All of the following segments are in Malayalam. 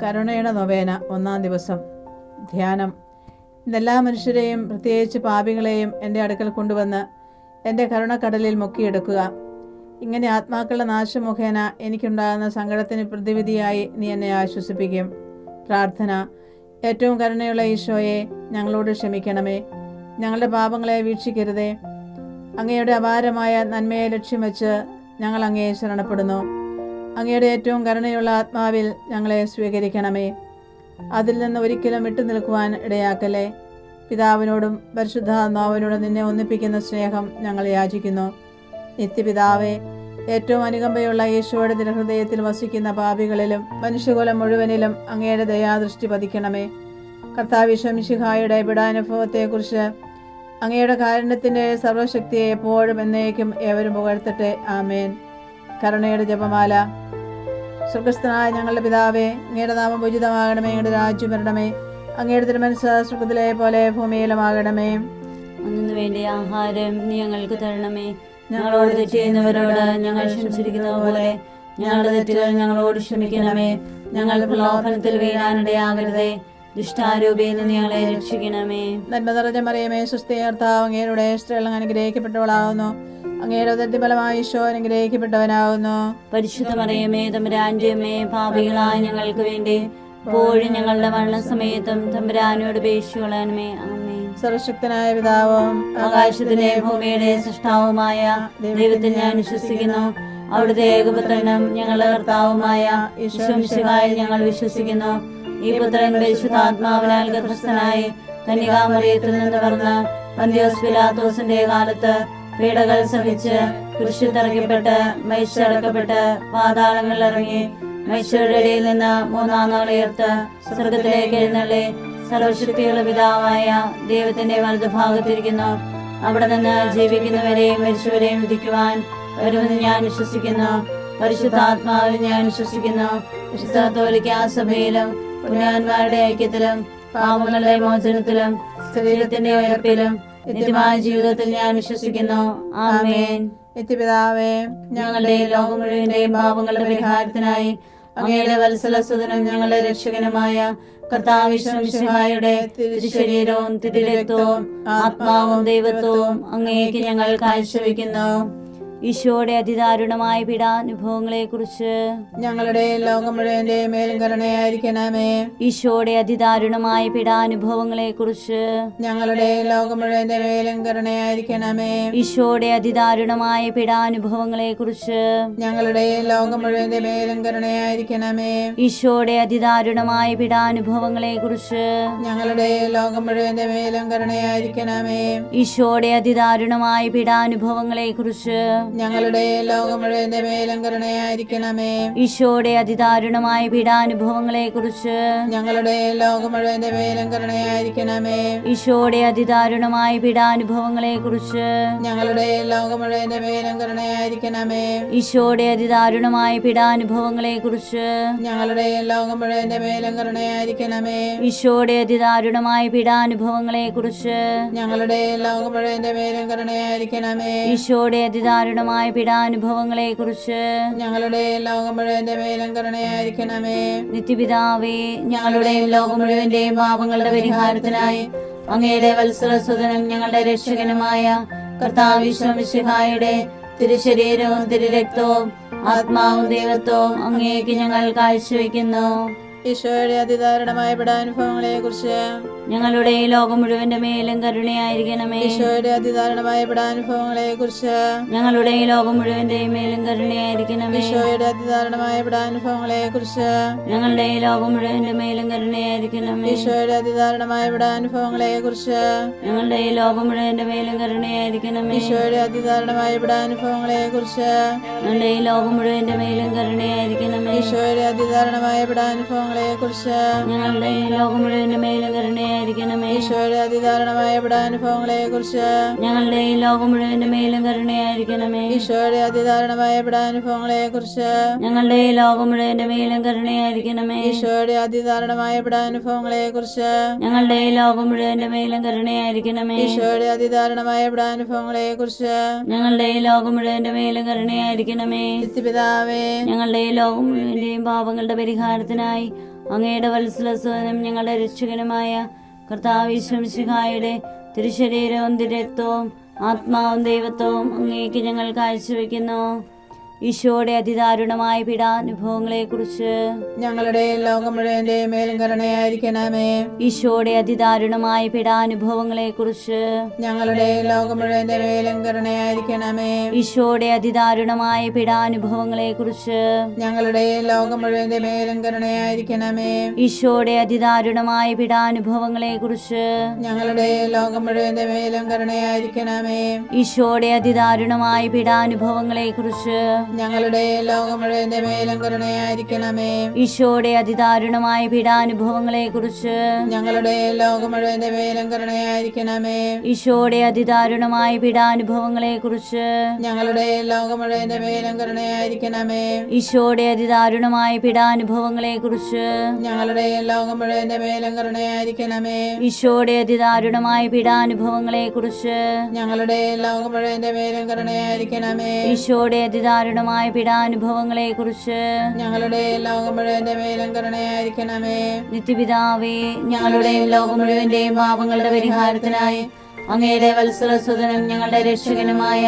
കരുണയുടെ നൊവേന 1-ാം ദിവസം. ധ്യാനം. ഇന്നെല്ലാ മനുഷ്യരെയും പ്രത്യേകിച്ച് പാപികളെയും എൻ്റെ അടുക്കൽ കൊണ്ടുവന്ന് എൻ്റെ കരുണക്കടലിൽ മുക്കിയെടുക്കുക. ഇങ്ങനെ ആത്മാക്കളുടെ നാശമുഖേന എനിക്കുണ്ടാകുന്ന സങ്കടത്തിന് പ്രതിവിധിയായി നീ എന്നെ ആശ്വസിപ്പിക്കും. പ്രാർത്ഥന. ഏറ്റവും കരുണയുള്ള ഈശോയെ, ഞങ്ങളോട് ക്ഷമിക്കണമേ. ഞങ്ങളുടെ പാപങ്ങളെ വീക്ഷിക്കരുതേ. അങ്ങയുടെ അപാരമായ നന്മയെ ലക്ഷ്യം വെച്ച് ഞങ്ങൾ അങ്ങയെ ശരണപ്പെടുന്നു. അങ്ങയുടെ ഏറ്റവും കരുണയുള്ള ആത്മാവിൽ ഞങ്ങളെ സ്വീകരിക്കണമേ. അതിൽ നിന്ന് ഒരിക്കലും വിട്ടു നിൽക്കുവാൻ ഇടയാക്കല്ലേ. പിതാവിനോടും പരിശുദ്ധാത്മാവിനോടും നിന്നെ ഒന്നിപ്പിക്കുന്ന സ്നേഹം ഞങ്ങൾ യാചിക്കുന്നു. നിത്യപിതാവേ, ഏറ്റവും അനുകമ്പയുള്ള ഈശോയുടെ തിരുഹൃദയത്തിൽ വസിക്കുന്ന പാപികളിലും മനുഷ്യകുലം മുഴുവനിലും അങ്ങയുടെ ദയാദൃഷ്ടി പതിക്കണമേ. കർത്താവ് മിശിഹായുടെ പീഡാനുഭവത്തെക്കുറിച്ച് അങ്ങയുടെ കാരുണ്യത്തിൻ്റെ സർവശക്തിയെ എപ്പോഴും എന്നേക്കും ഏവരും പുകഴ്ത്തട്ടെ. ആമേൻ. കരുണയുടെ ജപമാല. സ്വർഗസ്ഥനായ ഞങ്ങളുടെ പിതാവേ, അങ്ങയുടെ നാമം പൂജിതമാകണമേ. അങ്ങയുടെ രാജ്യം വരണമേ. അങ്ങയുടെ തിരുമനസ്സ് സ്വർഗത്തിലെ പോലെ ഭൂമിയിലുമാകണമേ. അന്നു വേണ്ട ആഹാരം നീ ഞങ്ങൾക്ക് തരണമേ. ഞങ്ങളോട് തെറ്റ് ചെയ്യുന്നവരോട് ഞങ്ങൾ ക്ഷമിച്ചിരിക്കുന്നത് പോലെ ഞങ്ങളുടെ തെറ്റുകൾ ഞങ്ങളോട് ക്ഷമിക്കണമേ. ഞങ്ങൾ പ്രലോഭനത്തിൽ വീഴാനിടയാകരുതേ. ദുഷ്ടാരൂപിയിൽ നിന്ന് ഞങ്ങളെ രക്ഷിക്കണമേ. നന്മ നിറഞ്ഞ മറിയമേ, സ്വസ്തി, കർത്താവ് അങ്ങയുടെ സ്ത്രീകൾ അനുഗ്രഹിക്കപ്പെട്ടവളാകുന്നു. അങ്ങയുടെ ഉദരഫലമായി ഈശോ അനുഗ്രഹിക്കപ്പെട്ടവനാകുന്നു. പരിശുദ്ധ മറിയമേ, തമ്പുരാന്റെ അമ്മേ, പാപികളായ ഞങ്ങൾക്ക് വേണ്ടി ഇപ്പോഴും ഞങ്ങളുടെ മരണസമയത്തും തമ്പുരാനോട് അപേക്ഷിച്ചുകൊള്ളണമേ. ആമേൻ. സർവശക്തനായ പിതാവും ആകാശത്തിന്റെ ഭൂമിയുടെ സൃഷ്ടാവുമായ ദൈവത്തിൽ ഞാൻ വിശ്വസിക്കുന്നു. അവിടുത്തെ ഏകപുത്രനും ഞങ്ങളുടെ കർത്താവുമായ ഈശോ മിശിഹായിൽ ഞങ്ങൾ വിശ്വസിക്കുന്നു. ഈ പുത്രൻ പരിശുദ്ധാത്മാവിനാൽ ഗർഭസ്ഥനായി കന്യകാമറിയത്തിൽ നിന്ന് പിറന്ന് പന്തിയോസ് പിലാത്തോസിന്റെ കാലത്ത് പീഡകൾ സഹിച്ച് കുരിശിൽ തറയ്ക്കപ്പെട്ട് മരിച്ചടക്കപ്പെട്ട് പാതാളങ്ങളിൽ ഇറങ്ങി മരിച്ചവരുടെ ഇടയിൽ നിന്ന് 3-ാം നാൾ ഉയർത്ത് സ്വർഗത്തിലേക്ക് എഴുന്നള്ളി സർവശക്തിയുള്ള പിതാവായ ദൈവത്തിന്റെ വലതുഭാഗത്തിരിക്കുന്നു. അവിടെ നിന്ന് ജീവിക്കുന്നവരെയും മരിച്ചവരെയും വിധിക്കുവാൻ വരുമെന്ന് ഞാൻ വിശ്വസിക്കുന്നു. പരിശുദ്ധാത്മാവിൽ ഞാൻ വിശ്വസിക്കുന്നു. വിശുദ്ധ കത്തോലിക്കാ സഭയിലും പുണ്യവാന്മാരുടെ ഐക്യത്തിലും പാപങ്ങളുടെ മോചനത്തിലും ശരീരത്തിന്റെ ഉയർപ്പിലും നിത്യമായ ജീവിതത്തിൽ ഞാൻ വിശ്വസിക്കുന്നു. ആമേൻ. നിത്യപിതാവേ, ഞങ്ങളുടെ ലോകം മുഴുവന്റെയും പാപങ്ങളുടെ പരിഹാരത്തിനായി അങ്ങയുടെ വത്സലസുതനും ഞങ്ങളുടെ രക്ഷകനുമായ കർത്താവ് മിശിഹായുടെ തിരുശരീരവും തിരുരക്തവും ആത്മാവും ദൈവത്വവും അങ്ങേക്ക് ഞങ്ങൾ കാഴ്ചവെക്കുന്നു. ഈശോയുടെ അതിദാരുണമായ പീഡാനുഭവങ്ങളെ കുറിച്ച് ഞങ്ങളുടെ ലോകം മുഴുവന്റെ മേലും കരുണയായിരിക്കണമേ. ഈശോയുടെ അതിദാരുണമായ പീഡാനുഭവങ്ങളെ കുറിച്ച് ഞങ്ങളുടെ ലോകം മുഴുവന്റെ മേലും കരുണയായിരിക്കണമേ. ഈശോയുടെ അതിദാരുണമായ പീഡാനുഭവങ്ങളെ കുറിച്ച് ഞങ്ങളുടെ ലോകം മുഴുവന്റെ മേലും കരുണയായിരിക്കണമേ. ഈശോയുടെ അതിദാരുണമായ പീഡാനുഭവങ്ങളെ കുറിച്ച് ഞങ്ങളുടെ ലോകം മുഴുവന്റെ മേലും കരുണയായിരിക്കണമേ. ഈശോയുടെ അതിദാരുണമായ പീഡാനുഭവങ്ങളെ കുറിച്ച് ഞങ്ങളുടെ ലോകം മുഴുവന്റെ മേലും കരുണയായിരിക്കണമേ. ഈശോയുടെ അതിദാരുണമായ പീഡാനുഭവങ്ങളെ കുറിച്ച് ഞങ്ങളുടെ ലോകം മുഴുവന്റെ മേലും കരുണയായിരിക്കണമേ. ഈശോയുടെ അതിദാരുണമായ പീഡാനുഭവങ്ങളെ കുറിച്ച് ഞങ്ങളുടെ ലോകം മുഴുവന്റെ മേലും കരുണയായിരിക്കണമേ. ഈശോയുടെ അതിദാരുണമായ പീഡാനുഭവങ്ങളെ കുറിച്ച് ഞങ്ങളുടെ ലോകം മുഴുവന്റെ മേലും കരുണയായിരിക്കണമേ. ഈശോയുടെ അതിദാരുണമായ പീഡാനുഭവങ്ങളെ കുറിച്ച് ഞങ്ങളുടെ ലോകം മുഴുവന്റെ മേലും കരുണയായിരിക്കണമേ. ഈശോയുടെ അതിദാരുണമായ പീഡാനുഭവങ്ങളെ കുറിച്ച് ഞങ്ങളുടെ ലോകം മുഴുവന്റെ മേലും കരുണയായിരിക്കണമേ. നിത്യപിതാവേ, ഞങ്ങളുടെയും ലോകം മുഴുവന്റെയും പാപങ്ങളുടെ പരിഹാരത്തിനായി അങ്ങയുടെ വത്സലസുതനും ഞങ്ങളുടെ രക്ഷകനുമായ കർത്താവ് മിശിഹായുടെ തിരുശരീരവും തിരുരക്തവും ആത്മാവും ദൈവത്വവും അങ്ങേക്ക് ഞങ്ങൾ കാഴ്ചവെക്കുന്നു. ഈശോയുടെ അതിദാരുണമായ പീഡാനുഭവങ്ങളെ കുറിച്ച് ഞങ്ങളുടെ ലോകം മുഴുവന്റെ മേലും കരുണയായിരിക്കണമേ. ഈശോയുടെ അതിദാരുണമായ പീഡാനുഭവങ്ങളെ കുറിച്ച് ഞങ്ങളുടെ ലോകം മുഴുവന്റെയും മേലും കരുണയായിരിക്കണമേ. ഈശോയുടെ അതിദാരുണമായ പീഡാനുഭവങ്ങളെ കുറിച്ച് ഞങ്ങളുടെ ലോകം മുഴുവന്റെ മേലും കരുണയായിരിക്കണമേ. ഈശോയുടെ അതിദാരുണമായ പീഡാനുഭവങ്ങളെ കുറിച്ച് ഞങ്ങളുടെ ലോകം മുഴുവന്റെ മേലും കരുണയായിരിക്കണമേ. ഈശോയുടെ അതിദാരുണമായ പീഡാനുഭവങ്ങളെ കുറിച്ച് ഞങ്ങളുടെ ലോകം മുഴുവന്റെ മേലും കരുണയായിരിക്കണമേ. ഈശോയുടെ അതിദാരുണമായ പീഡാനുഭവങ്ങളെ കുറിച്ച് ഞങ്ങളുടെ ലോകം മുഴുവന്റെ മേലും കരുണയായിരിക്കണമേ. ഈശോയുടെ അതിദാരുണമായ പീഡാനുഭവങ്ങളെ കുറിച്ച് ഞങ്ങളുടെ ലോകം മുഴുവന്റെ മേലും കരുണയായിരിക്കണമേ. ഈശോയുടെ അതിദാരുണമായ പീഡാനുഭവങ്ങളെ കുറിച്ച് ഞങ്ങളുടെ ലോകം മുഴുവന്റെ മേലും കരുണയായിരിക്കണമേ. ഈശോയുടെ അതിദാരുണമായ പീഡാനുഭവങ്ങളെ കുറിച്ച് ഞങ്ങളുടെ ലോകം മുഴുവന്റെ മേലും കരുണയായിരിക്കണമേ. ഈശോയുടെ അതിദാരുണമായ പീഡാനുഭവങ്ങളെ കുറിച്ച് ഞങ്ങളുടെ ലോകം മുഴുവന്റെ മേലും കരുണയായിരിക്കണമേ. നിത്യപിതാവേ, ഞങ്ങളുടെ ലോകം മുഴുവന്റെയും പാപങ്ങളുടെ പരിഹാരത്തിനായി അങ്ങയുടെ വത്സലസ്വനും ഞങ്ങളുടെ രക്ഷകനുമായ കർത്താവ് ഈശോ മിശിഹായുടെ തിരുശരീരവും തിരുരക്തവും ആത്മാവും ദൈവത്വവും അങ്ങേക്ക് ഞങ്ങൾ കാഴ്ചവെക്കുന്നു. ഈശോയുടെ അതിദാരുണമായ പീഡാനുഭവങ്ങളെക്കുറിച്ച് ഞങ്ങളുടെ ലോകം മുഴുവന്റെ മേലും കരുണയായിരിക്കണമേ. ഈശോയുടെ അതിദാരുണമായ പീഡാനുഭവങ്ങളെക്കുറിച്ച് ഞങ്ങളുടെ ലോകം മുഴുവന്റെ മേലും കരുണയായിരിക്കണമേ. ഈശോയുടെ അതിദാരുണമായ പീഡാനുഭവങ്ങളെക്കുറിച്ച് ഞങ്ങളുടെ ലോകം മുഴുവന്റെ മേലും കരുണയായിരിക്കണമേ. ഈശോയുടെ അതിദാരുണമായ പീഡാനുഭവങ്ങളെക്കുറിച്ച് ഞങ്ങളുടെ ലോകം മുഴുവന്റെ മേലും കരുണയായിരിക്കണമേ. ഈശോയുടെ അതിദാരുണമായ പീഡാനുഭവങ്ങളെക്കുറിച്ച് ഞങ്ങളുടെ ലോകം മുഴുവന്റെ മേലും കരുണയായിരിക്കണമേ. ഈശോയുടെ അതിദാരുണമായ പീഡാനുഭവങ്ങളെക്കുറിച്ച് ഞങ്ങളുടെ ലോകം മുഴുവന്റെ മേലും കരുണയായിരിക്കണമേ. ഈശോയുടെ അതിദാരുണമായ പീഡാനുഭവങ്ങളെക്കുറിച്ച് ഞങ്ങളുടെ ലോകം മുഴുവന്റെ മേലും കരുണയായിരിക്കണമേ. ഈശോയുടെ അതിദാരുണമായ പീഡാനുഭവങ്ങളെക്കുറിച്ച് ഞങ്ങളുടെ ലോകം മുഴുവന്റെ മേലും കരുണയായിരിക്കണമേ. ഈശോയുടെ അതിദാരുണമായ പീഡാനുഭവങ്ങളെക്കുറിച്ച് ഞങ്ങളുടെ ലോകം മുഴുവന്റെ മേലും കരുണയായിരിക്കണമേ. ഈശോയുടെ അതിദാരുണമായ പീഡാനുഭവങ്ങളെക്കുറിച്ച് ഞങ്ങളുടെ ലോകം മുഴുവന്റെ മേലും കരുണയായിരിക്കണമേ. നിത്യപിതാവേ, ഞങ്ങളുടെയും ലോകം മുഴുവന്റെയും പാപങ്ങളുടെ പരിഹാരത്തിനായി അങ്ങയുടെ വത്സലസുതനും ഞങ്ങളുടെ രക്ഷകനുമായ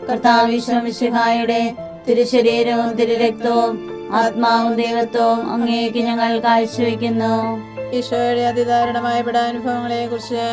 കർത്താവ് ഈശോ മിശിഹായുടെ തിരുശരീരവും തിരുരക്തവും ആത്മാവും ദൈവത്വവും അങ്ങേക്ക് ഞങ്ങൾ കാഴ്ചവെക്കുന്നു. ഈശോയുടെ അതിദാരുണമായ പീഡാനുഭവങ്ങളെ കുറിച്ച്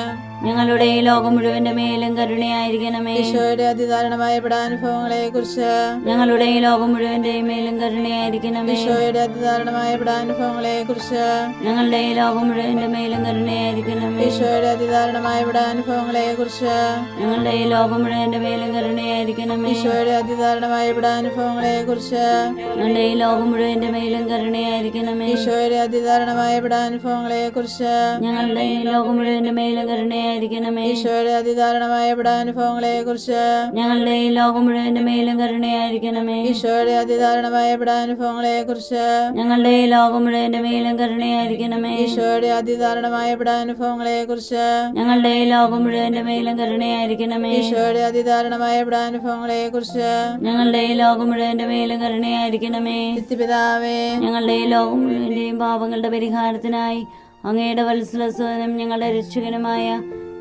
ഞങ്ങളുടെ ലോകം മുഴുവന്റെ മേലും കരുണയായിരിക്കണമേ. ഈശോയുടെ അതിദാരുണമായ പീഡാനുഭവങ്ങളെ കുറിച്ച് ഞങ്ങളുടെ ലോകം മുഴുവന്റെയും മേലും കരുണയായിരിക്കണമേ. ഈശോയുടെ അതിദാരുണമായ പീഡാനുഭവങ്ങളെ കുറിച്ച് ഞങ്ങളുടെ ലോകം മുഴുവന്റെ മേലും കരുണയായിരിക്കണമേ. ഈശോയുടെ അതിദാരുണമായ പീഡാനുഭവങ്ങളെ കുറിച്ച് ഞങ്ങളുടെ ലോകം മുഴുവന്റെ മേലും കരുണയായിരിക്കണമേ. ഈശോയുടെ അതിദാരുണമായ പീഡാനുഭവങ്ങളെ കുറിച്ച് ഞങ്ങളുടെ ലോകം മുഴുവന്റെ മേലും കരുണയായിരിക്കണമേ. ഈശോയുടെ അതിദാരുണമായ പീഡാനുഭവങ്ങളെ കുറിച്ച് ഞങ്ങളുടെ ലോകം മുഴുവന്റെ മേലും കരുണയായിരിക്കണമേ. ഈശോയുടെ അതിദാരുണമായ പീഡാനുഭവങ്ങളെ കുറിച്ച് ഞങ്ങളുടെ ലോകം മുഴുവന്റെ മേലും കരുണയായിരിക്കണമേ. ഈശോയുടെ അതിദാരുണമായ പീഡാനുഭവങ്ങളെ കുറിച്ച് ഞങ്ങളുടെ ലോകം മുഴുവന്റെ മേലും കരുണയായിരിക്കണമേ. ഈശോയുടെ അതിദാരുണമായ പീഡാനുഭവങ്ങളെ കുറിച്ച് ഞങ്ങളുടെ ലോകം മുഴുവന്റെ മേലും കരുണയായിരിക്കണമേ. ഈശോയുടെ അതിദാരുണമായ പീഡാനുഭവങ്ങളെ കുറിച്ച് ഞങ്ങളുടെ ലോകം മുഴുവന്റെ മേലും കരുണയായിരിക്കണമേ. നിത്യപിതാവേ, ഞങ്ങളുടെ ലോകം മുഴുവന്റെയും പാപങ്ങളുടെ പരിഹാരത്തിനായി അങ്ങയുടെ വത്സലസ്വനും ഞങ്ങളുടെ രക്ഷകനുമായ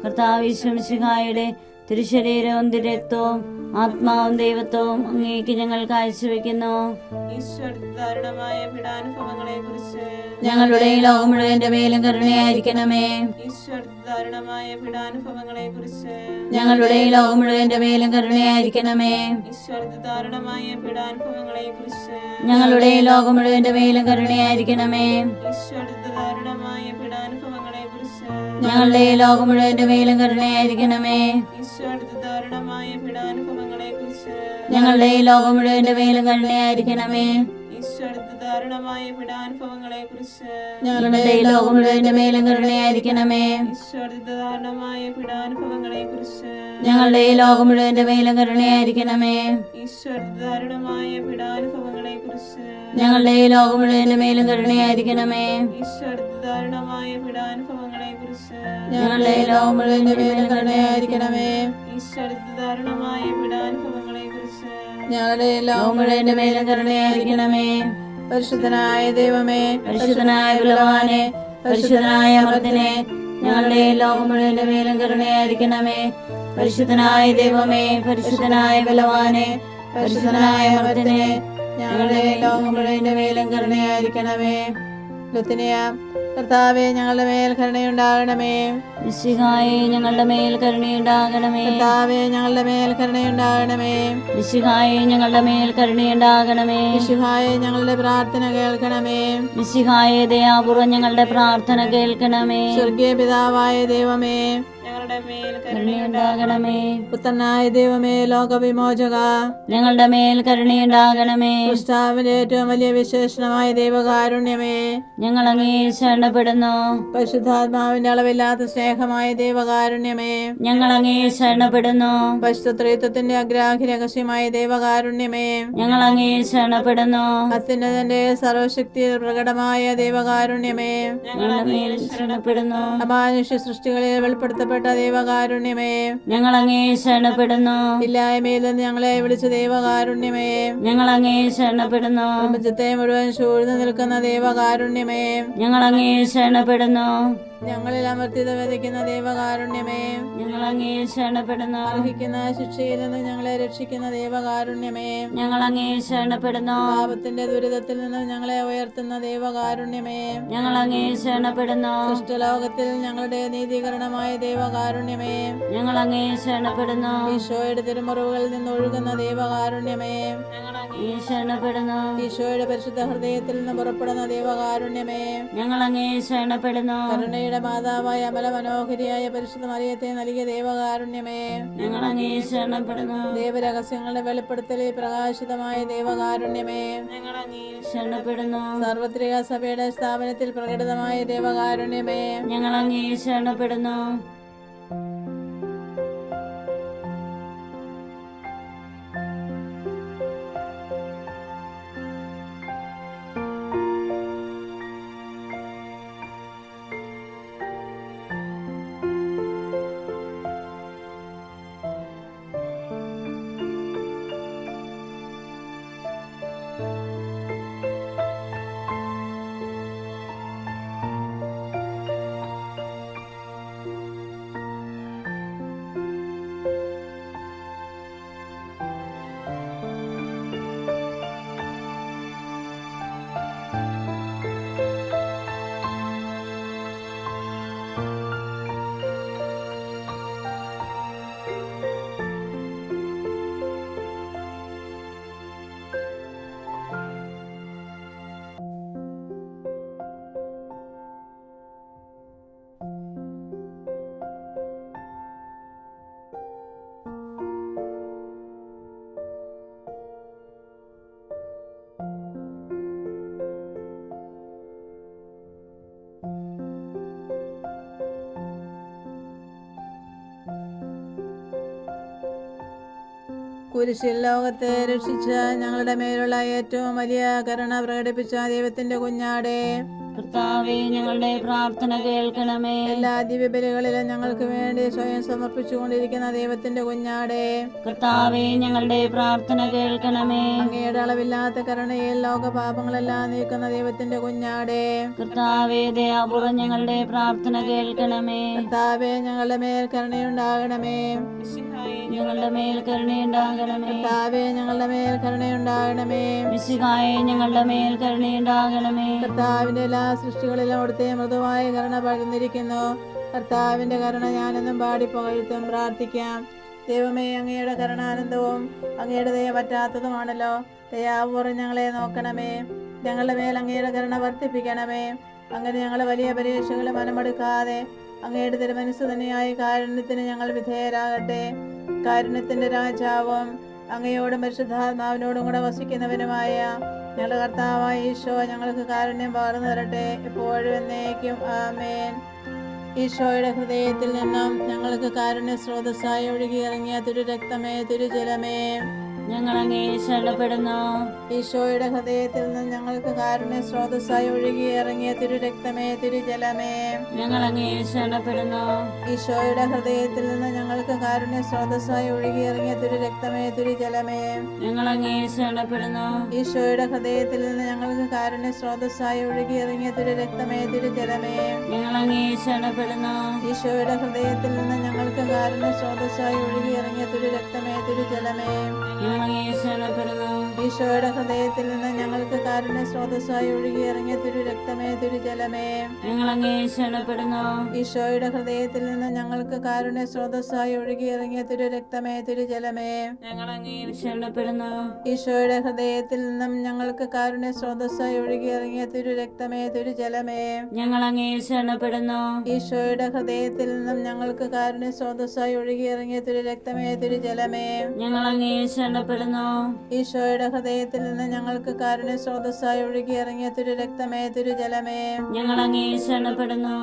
കർത്താവ് ഈശോ മിശിഹായുടെ തിരുശരീരവും തിരുരക്തവും ആത്മാവും ദൈവത്വവും അങ്ങേക്ക് ഞങ്ങൾ കാഴ്ചവെക്കുന്നു. ഞങ്ങളുടെ ലോകം മുഴുവന്റെ മേലും കരുണയായിരിക്കണമേ. ഞങ്ങളുടെ ലോകം മുഴുവന്റെ മേലും കരുണയായിരിക്കണമേ. ഞങ്ങളുടെ ലോകം മുഴുവന്റെ മേലും കരുണയായിരിക്കണമേ. ഞങ്ങളുടെ ലോകം മുഴുവന്റെ മേലും കരുണയായിരിക്കണമേ. ഞങ്ങളുടെ ലോകം മുഴുവന്റെ മേലും കരുണയായിരിക്കണമേ. ഞങ്ങളുടെ ലോകം മുഴുവന്റെ മേലും കരുണയായിരിക്കണമേ. ഞങ്ങളുടെ ലോകം മുഴുവന്റെ മേലും കരുണയായിരിക്കണമേ. ഞങ്ങളുടെ ലോകം മുഴുവന്റെ മേലും കരുണയായിരിക്കണമേ. ഞങ്ങളുടെ ലോകം മുഴുവന്റെ മേലും കരുണയായിരിക്കണമേ. ഞങ്ങളുടെ ലോകം മുഴുവന്റെ മേലും കരുണയായിരിക്കണമേ. പരിശുദ്ധനായ ദൈവമേ, പരിശുദ്ധനായ ബലവാനെ, പരിശുദ്ധനായ അമർത്തിനെ, ഞങ്ങളുടെ ലോകം മുഴുവന്റെ മേലും കരുണയായിരിക്കണമേ. പരിശുദ്ധനായ ദൈവമേ, പരിശുദ്ധനായ ബലവാനെ, പരിശുദ്ധനായ അമർത്തിനെ, ഞങ്ങളുടെ ലോകം മുഴുവന്റെ മേലും കരുണയായിരിക്കണമേ. ലുത്തിനിയ, കർത്താവേ, ഞങ്ങളുടെ മേൽ കരുണയുണ്ടാകണമേ. മിശിഹായേ, ഞങ്ങളുടെ മേൽ കരുണയുണ്ടാകണമേ. കർത്താവേ, ഞങ്ങളുടെ മേൽ കരുണയുണ്ടാകണമേ. മിശിഹായേ, ഞങ്ങളുടെ മേൽ കരുണയുണ്ടാകണമേ. മിശിഹായേ, ഞങ്ങളുടെ പ്രാർത്ഥന കേൾക്കണമേ. മിശിഹായേ, ദയാപൂർവ്വം ഞങ്ങളുടെ പ്രാർത്ഥന കേൾക്കണമേ. സ്വർഗീയ പിതാവായ ദൈവമേ, കരുണയുണ്ടാകണമേ. പുത്രനായ ദൈവമേ, ലോകവിമോചക, ഞങ്ങളുടെ മേൽ കരുണയുണ്ടാകണമേ. ക്രിസ്താവിന്റെ ഏറ്റവും വലിയ വിശേഷണമായ ദൈവകാരുണ്യമേ, ഞങ്ങൾ അങ്ങേ ശരണപ്പെടുന്നു. പരിശുദ്ധാത്മാവിന്റെ അളവില്ലാത്ത സ്നേഹമായ ദൈവകാരുണ്യമേ, ഞങ്ങൾ അങ്ങേ ശരണപ്പെടുന്നു. പരിശുദ്ധത്വത്തിന്റെ അഗ്രാഹി രഹസ്യമായ ദൈവകാരുണ്യമേ, ഞങ്ങൾ അങ്ങേ ശരണപ്പെടുന്നു. അത്യുന്നതന്റെ സർവശക്തി പ്രകടമായ ദൈവകാരുണ്യമേ, ഞങ്ങളുടെ മേൽ ശരണപ്പെടുന്നു. അമാനുഷ്യ സൃഷ്ടികളിൽ വെളിപ്പെടുത്തപ്പെട്ട ശരണപ്പെട്ട ദൈവകാരുണ്യമേ, ഞങ്ങൾ അങ്ങേ ശരണപ്പെടുന്നു. ഇല്ലായ്മയിൽ നിന്ന് ഞങ്ങളെ വിളിച്ച ദൈവകാരുണ്യമേ, ഞങ്ങൾ അങ്ങേ ശരണപ്പെടുന്നു. പ്രപഞ്ചത്തെ മുഴുവൻ ചൂഴ്ന്നു നിൽക്കുന്ന ദൈവകാരുണ്യമേ, ഞങ്ങൾ അങ്ങേ ശരണപ്പെടുന്നു. ഞങ്ങളിൽ അമർത്തിത വിതയ്ക്കുന്ന ദൈവകാരുണ്യമേ, ഞങ്ങൾ അങ്ങേ ശരണപ്പെടുന്നു. അർഹിക്കുന്ന ശിക്ഷയിൽ നിന്ന് ഞങ്ങളെ രക്ഷിക്കുന്ന ദൈവകാരുണ്യമേ, ഞങ്ങൾ അങ്ങേ ശരണപ്പെടുന്നു. പാപത്തിന്റെ ദുരിതത്തിൽ നിന്ന് ഞങ്ങളെ ഉയർത്തുന്ന ദൈവകാരുണ്യമേ, ഞങ്ങൾ അങ്ങേ ശരണപ്പെടുന്നു. സൃഷ്ടലോകത്തിൽ ഞങ്ങളുടെ നീതീകരണമായ ദൈവകാരുണ്യമേ, ഞങ്ങൾ അങ്ങേ ശരണപ്പെടുന്നു. ഈശോയുടെ തിരുമുറിവുകളിൽ നിന്ന് ഒഴുകുന്ന ദൈവകാരുണ്യമേ, ഞങ്ങൾ അങ്ങേ ശരണപ്പെടുന്നു. ഈശോയുടെ പരിശുദ്ധ ഹൃദയത്തിൽ നിന്ന് പുറപ്പെടുന്ന ദൈവകാരുണ്യമേ, ഞങ്ങൾ അങ്ങേ ശരണപ്പെടുന്നു. കരുണയുടെ മാതാവായ അമല മനോഹരിയായ പരിശുദ്ധ മറിയത്തെ നൽകിയ ദൈവകാരുണ്യമേ, ഞങ്ങൾ അങ്ങേ ശരണപ്പെടുന്നു. ദൈവരഹസ്യങ്ങളുടെ വെളിപ്പെടുത്തലിൽ പ്രകാശിതമായ ദൈവകാരുണ്യമേ, ഞങ്ങൾ അങ്ങേ ശരണപ്പെടുന്നു. സാർവത്രിക സഭയുടെ സ്ഥാപനത്തിൽ പ്രകടിതമായ ദൈവകാരുണ്യമേ, ഞങ്ങൾ അങ്ങേ ശരണപ്പെടുന്നു. കുരിശിൽ ലോകത്തെ രക്ഷിച്ച ഞങ്ങളുടെ മേലുള്ള ഏറ്റവും വലിയ കരുണ പ്രകടിപ്പിച്ച ദൈവത്തിന്റെ കുഞ്ഞാടേ, കർത്താവേ, ഞങ്ങളുടെ പ്രാർത്ഥന കേൾക്കണമേ. എല്ലാ ദിവ്യബലികളിലും ഞങ്ങൾക്ക് വേണ്ടി സ്വയം സമർപ്പിച്ചുകൊണ്ടിരിക്കുന്ന ദൈവത്തിന്റെ കുഞ്ഞാടേ, കർത്താവേ, ഞങ്ങളുടെ പ്രാർത്ഥന കേൾക്കണമേ. അങ്ങയുടെ അളവില്ലാത്ത കരുണയിൽ ലോകപാപങ്ങളെല്ലാം നീക്കുന്ന ദൈവത്തിന്റെ കുഞ്ഞാടേ, കർത്താവേ, ദയാപൂർവ്വം ഞങ്ങളുടെ പ്രാർത്ഥന കേൾക്കണമേ. കർത്താവേ, ഞങ്ങളുടെ മേൽ കരുണയുണ്ടാകണമേ. ഞങ്ങളുടെ മേൽ കരുണയുണ്ടാകണമേ. കർത്താവേ, ഞങ്ങളുടെ മേൽ കരുണയുണ്ടാകണമേ. മിശിഹായേ, ഞങ്ങളുടെ മേൽ കരുണയുണ്ടാകണമേ. കർത്താവിന്റെ എല്ലാ സൃഷ്ടികളിലും അവിടുത്തെ മൃദുവായ കരുണ പകർന്നിരിക്കുന്നു. കർത്താവിന്റെ കരുണ ഞാനെന്നും പാടി പുകഴ്ത്തും പ്രാർത്ഥിക്കാം. ദൈവമേ, അങ്ങയുടെ കരുണാനന്ദവും അങ്ങയുടെ ദയ പറ്റാത്തതുമാണല്ലോ. ദയാപൂർവ്വം ഞങ്ങളെ നോക്കണമേ. ഞങ്ങളുടെ മേൽ അങ്ങയുടെ കരുണ വർദ്ധിപ്പിക്കണമേ. അങ്ങനെ ഞങ്ങൾ വലിയ പരീക്ഷകളെ മനമെടുക്കാതെ അങ്ങയുടെ തിരുമനസ്സ് തന്നെയായ കാരുണ്യത്തിന് ഞങ്ങൾ വിധേയരാകട്ടെ. കാരുണ്യത്തിന്റെ രാജാവും അങ്ങയോടും പരിശുദ്ധാത്മാവിനോടും കൂടെ വസിക്കുന്നവനുമായ ഞങ്ങളുടെ കർത്താവായ ഈശോ ഞങ്ങൾക്ക് കാരുണ്യം പകർന്നു തരട്ടെ, എപ്പോഴും എന്നേക്കും. ആമേൻ. ഈശോയുടെ ഹൃദയത്തിൽ നിന്നും ഞങ്ങൾക്ക് കാരുണ്യ സ്രോതസ്സായി ഒഴുകിയിറങ്ങിയ തിരുരക്തമേ, തിരുജലമേ, ഞങ്ങൾ അങ്ങേ ശരണപ്പെടുന്നു. ഈശോയുടെ ഹൃദയത്തിൽ നിന്നും ഞങ്ങൾക്ക് കാരുണ്യ സ്രോതസ്സായി ഒഴുകിയിറങ്ങിയ തിരുരക്തമേ, തിരുജലമേ, ഞങ്ങൾ അങ്ങേ ശരണപ്പെടുന്നു. ഈശോയുടെ ഹൃദയത്തിൽ നിന്ന് ഞങ്ങൾക്ക് കാരുണ്യ സ്രോതസ്സായി ഒഴുകിയിറങ്ങിയ തിരുരക്തമേ, തിരുജലമേ, ഞങ്ങൾ അങ്ങേ ശരണപ്പെടുന്നു. ഈശോയുടെ ഹൃദയത്തിൽ നിന്ന് ഞങ്ങൾക്ക് കാരുണ്യ സ്രോതസ്സായി ഒഴുകിയിറങ്ങിയ തിരുരക്തമേ, തിരുജലമേ, ഞങ്ങൾ അങ്ങേ ശരണപ്പെടുന്നു. ഈശോയുടെ ഹൃദയത്തിൽ നിന്ന് ഞങ്ങൾക്ക് കാരുണ്യ സ്രോതസ്സായി ഒഴുകിയിറങ്ങിയ തിരുരക്തമേ, തിരുജലമേ, ഞങ്ങൾ അങ്ങേ ശരണപ്പെടുന്നു. ഈശോയുടെ ഹൃദയത്തിൽ നിന്ന് ഞങ്ങൾക്ക് കാരുണ്യ സ്രോതസ്സായി ഒഴുകിയിറങ്ങിയ തിരുരക്തമേ, തിരുജലമേ, ഞങ്ങൾ അങ്ങേ ശരണപ്പെടുന്നു. ഈശോയുടെ ഹൃദയത്തിൽ നിന്ന് ഞങ്ങൾക്ക് കാരുണ്യ സ്രോതസ്സായി ഒഴുകിയിറങ്ങിയ തിരുരക്തമേ, തിരുജലമേ, ഞങ്ങൾ അങ്ങേ ശരണപ്പെടുന്നു. ഈശോയുടെ ഹൃദയത്തിൽ നിന്നും ഞങ്ങൾക്ക് കാരുണ്യ സ്രോതസ്സായി ഒഴുകിയിറങ്ങിയ തിരുരക്തമേ, തിരുജലമേ, ഞങ്ങൾ അങ്ങേ ശരണപ്പെടുന്നു. ഈശോയുടെ ഹൃദയത്തിൽ നിന്നും ഞങ്ങൾക്ക് കാരുണ്യ സ്രോതസ്സായി ഒഴുകിയിറങ്ങിയ തിരുരക്തമേ, തിരുജലമേ, ഞങ്ങൾ അങ്ങേ ശരണപ്പെടുന്നു. ഈശോയുടെ ഹൃദയത്തിൽ നിന്ന് ഞങ്ങൾക്ക് കാരുണ്യ സ്രോതസ്സായി ഒഴുകിയിറങ്ങിയ തിരുരക്തമേ, തിരുജലമേ, ഞങ്ങൾ അങ്ങേ ശരണപ്പെടുന്നു.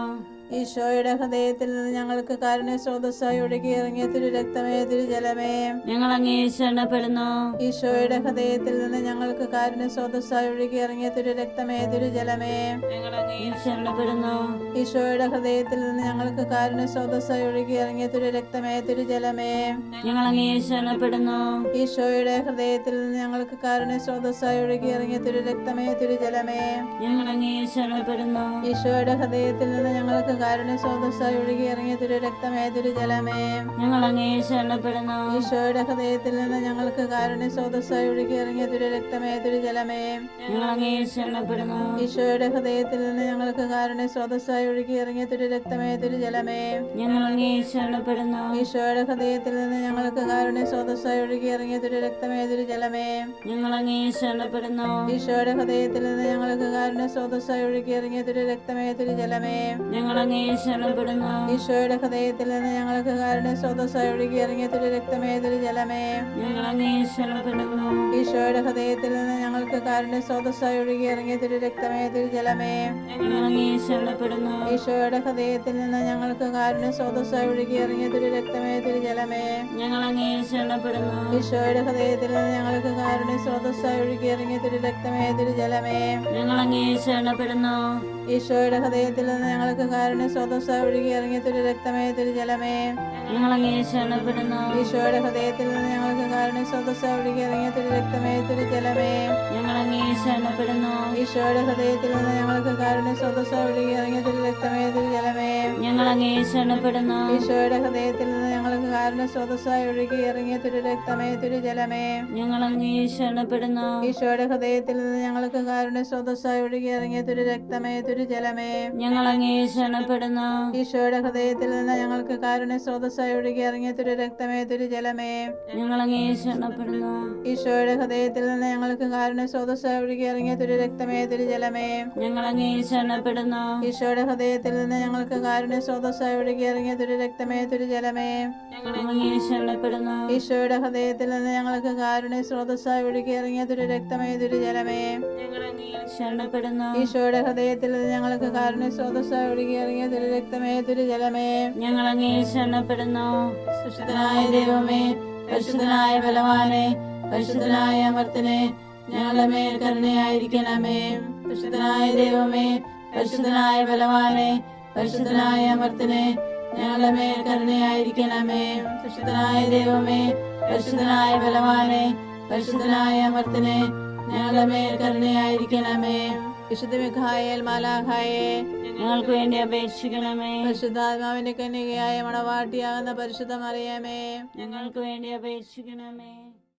ഈശോയുടെ ഹൃദയത്തിൽ നിന്ന് ഞങ്ങൾക്ക് കാരുണ്യ സ്രോതസ്സായി ഒഴുകി ഇറങ്ങിയ തിരു രക്തമേ തിരുജലമേ. ഞങ്ങൾ അങ്ങേ ശരണപ്പെടുന്നു. ഈശോയുടെ ഹൃദയത്തിൽ നിന്ന് ഞങ്ങൾക്ക് കാരുണ്യ സ്രോതസ്സായി ഒഴുകി ഇറങ്ങിയ തിരു രക്തമേ തിരുജലമേ. ഞങ്ങൾ അങ്ങേ ശരണപ്പെടുന്നു. ഈശോയുടെ ഹൃദയത്തിൽ നിന്ന് ഞങ്ങൾക്ക് കാരുണ്യ സ്രോതസ്സായി ഒഴുകി ഇറങ്ങിയ തിരു രക്തമേ തിരുജലമേ. ഞങ്ങൾ അങ്ങേ ശരണപ്പെടുന്നു. ഈശോയുടെ ഹൃദയത്തിൽ നിന്ന് ഞങ്ങൾക്ക് കാരുണ്യ സ്രോതസ്സായി ഒഴുകി ഇറങ്ങിയ തിരു രക്തമേ തിരുജലമേ. ഞങ്ങൾ അങ്ങേ ശരണപ്പെടുന്നു. ഈശോയുടെ ഹൃദയത്തിൽ നിന്ന് ഞങ്ങൾക്ക് കാരുണ്യ സ്രോതസ്സായി ഒഴുകി ഇറങ്ങിയ തിരു രക്തമേ തിരുജലമേ. ഞങ്ങൾ അങ്ങേ ശരണപ്പെടുന്നു. ഈശോയുടെ ഹൃദയത്തിൽ നിന്ന് ഞങ്ങൾക്ക് കാരുണ്യ സ്രോതസ്സായി ഒഴുകി ഇറങ്ങിയ തിരു രക്തമേ തിരുജലമേ. ഞങ്ങൾ അങ്ങേ ശരണപ്പെടുന്നു. ഈശോയുടെ ഹൃദയത്തിൽ നിന്ന് ഞങ്ങൾക്ക് കാരുണ്യ സ്രോതസ്സായി ഒഴുകി ഇറങ്ങിയ തിരു രക്തമേ തിരുജലമേ. ഞങ്ങൾ അങ്ങേ ശരണപ്പെടുന്നു. ഈശോയുടെ ഹൃദയത്തിൽ നിന്ന് ഞങ്ങൾക്ക് കാരുണ്യ സ്രോതസ്സായി ഒഴുകി ഇറങ്ങിയ തിരു രക്തമേ തിരുജലമേ. ഞങ്ങൾ അങ്ങേ ശരണപ്പെടുന്നു. ഈശോയുടെ ഹൃദയത്തിൽ നിന്ന് ഞങ്ങൾക്ക് കാരുണ്യ സ്രോതസ്സായി ഒഴുകി ഇറങ്ങിയ തിരു രക്തമേ തിരുജലമേ. ഞങ്ങൾ അങ്ങേ ശരണപ്പെടുന്നു. ഈശോയുടെ ഹൃദയത്തിൽ നിന്ന് ഞങ്ങൾക്ക് കാരുണ്യ സ്രോതസ്സായി ഒഴുകി ഇറങ്ങിയ തിരു രക്തമേ തിരുജലമേ. ഞങ്ങൾ അങ്ങേ ശരണപ്പെടുന്നു. ഈശോയുടെ ഹൃദയത്തിൽ നിന്ന് ഞങ്ങൾക്ക് കാരുണ്യ സ്രോതസ്സായി ഒഴുകി ഇറങ്ങിയ തിരു രക്തമേ തിരുജലമേ. ഞങ്ങൾ അങ്ങേ ശരണപ്പെടുന്നു. ഈശോയുടെ ഹൃദയത്തിൽ നിന്ന് ഞങ്ങൾക്ക് കാരുണ്യ സ്രോതസ്സായി ഒഴുകി ഇറങ്ങിയ തിരു രക്തമേ തിരുജലമേ. ഞങ്ങൾ അങ്ങേ ശരണപ്പെടുന്നു. ഈശോയുടെ ഹൃദയത്തിൽ നിന്ന് ഞങ്ങൾക്ക് കാരുണ്യ സ്രോതസ്സായി ഒഴുകി ഇറങ്ങിയ തിരു രക്തമേ തിരുജലമേ. ഞങ്ങൾ അങ്ങേ ശരണപ്പെടുന്നു. ഈശോയുടെ ഹൃദയത്തിൽ നിന്ന് ഞങ്ങൾക്ക് കാരുണ്യ സ്രോതസ്സായി ഒഴുകി ഇറങ്ങിയ തിരു രക്തമേ തിരുജലമേ. ഞങ്ങൾ അങ്ങേ ശരണപ്പെടുന്നു. ഈശോയുടെ ഹൃദയത്തിൽ നിന്ന് ഞങ്ങൾക്ക് കാരുണ്യ സ്രോതസ്സായി ഒഴുകി ഇറങ്ങിയ തിരു രക്തമേ തിരുജലമേ. ഞങ്ങൾ അങ്ങേ ശരണപ്പെടുന്നു. ഈശോയുടെ ഹൃദയത്തിൽ നിന്ന് ഞങ്ങൾക്ക് കാരുണ്യ സ്രോതസ്സായി ഒഴുകി ഇറങ്ങിയ തിരു രക്തമേ തിരുജലമേ. ഞങ്ങൾ അങ്ങേ ശരണപ്പെടുന്നു. ഈശോയുടെ ഹൃദയത്തിൽ നിന്ന് ഞങ്ങൾക്ക് കാരുണ്യ സ്രോതസ്സായി ഒഴുകി ഇറങ്ങിയ തിരു രക്തമേ തിരുജലമേ. ഞങ്ങൾ അങ്ങേ ശരണപ്പെടുന്നു. ഈശോയുടെ ഹൃദയത്തിൽ നിന്ന് ഞങ്ങൾക്ക് കാരുണ്യ സ്രോതസ്സായി ഒഴുകി ഇറങ്ങിയ തിരു രക്തമേ തിരുജലമേ. ഞങ്ങൾ അങ്ങേ ശരണപ്പെടുന്നു. ഈശോയുടെ ഹൃദയത്തിൽ നിന്ന് ഞങ്ങൾക്ക് കാരുണ്യ സ്രോതസ്സായി ഒഴുകി ഇറങ്ങിയ തിരു രക്തമേ തിരുജലമേ. ഞങ്ങൾ അങ്ങേ ശരണപ്പെടുന്നു. ഈശോയുടെ ഹൃദയത്തിൽ നിന്ന് ഞങ്ങൾക്ക് കാരുണ്യ സ്രോതസ്സായി ഒഴുകി ഇറങ്ങിയ തിരു രക്തമേ തിരുജലമേ. ഞങ്ങൾ അങ്ങേ ശരണപ്പെടുന്നു. ഈശോയുടെ ഹൃദയത്തിൽ നിന്ന് ഞങ്ങൾക്ക് കാരുണ്യ സ്രോതസ്സായി ഒഴുകി ഇറങ്ങിയ തിരു രക്തമേ തിരുജലമേ. ഞങ്ങൾ അങ്ങേ ശരണപ്പെടുന്നു. ഈശോയുടെ ഹൃദയത്തിൽ നിന്ന് ഞങ്ങൾക്ക് കാരുണ്യ സ്രോതസ്സായി ഒഴുകി ഇറങ്ങിയ തിരു രക്തമേ തിരുജലമേ. ഞങ്ങൾ അങ്ങേ ശരണപ്പെടുന്നു. ഈശോയുടെ ഹൃദയത്തിൽ നിന്ന് ഞങ്ങൾക്ക് കാരുണ്യ സ്രോതസ്സായി ഒഴുകി ഇറങ്ങിയ തിരു രക്തമേ തിരുജലമേ. ഞങ്ങൾ അങ്ങേ ശരണപ്പെടുന്നു. പരിശുദ്ധനായ ദൈവമേ, പരിശുദ്ധനായ ബലവാനെ, പരിശുദ്ധനായ അമർത്തനെ, ഞങ്ങളുടെ മേൽ കരുണയായിരിക്കണമേ. പരിശുദ്ധനായ ദൈവമേ, പരിശുദ്ധനായ ബലവാനെ, പരിശുദ്ധനായ അമർത്തനെ, ഞങ്ങളുടെ മേൽ കരുണയായിരിക്കണമേ. പരിശുദ്ധനായ ദൈവമേ, പരിശുദ്ധനായ ബലവാനെ, പരിശുദ്ധനായ അമർത്തനെ, ഞങ്ങളുടെ മേൽ കരുണയായിരിക്കണമേ. വിശുദ്ധ മിഖായേൽ മാലാഖായെ, ഞങ്ങൾക്ക് വേണ്ടി അപേക്ഷിക്കണമേ. പരിശുദ്ധാത്മാവിന്റെ കന്യകയായ മണവാട്ടിയാകുന്ന പരിശുദ്ധ മറിയമേ, ഞങ്ങൾക്ക് വേണ്ടി അപേക്ഷിക്കണമേ.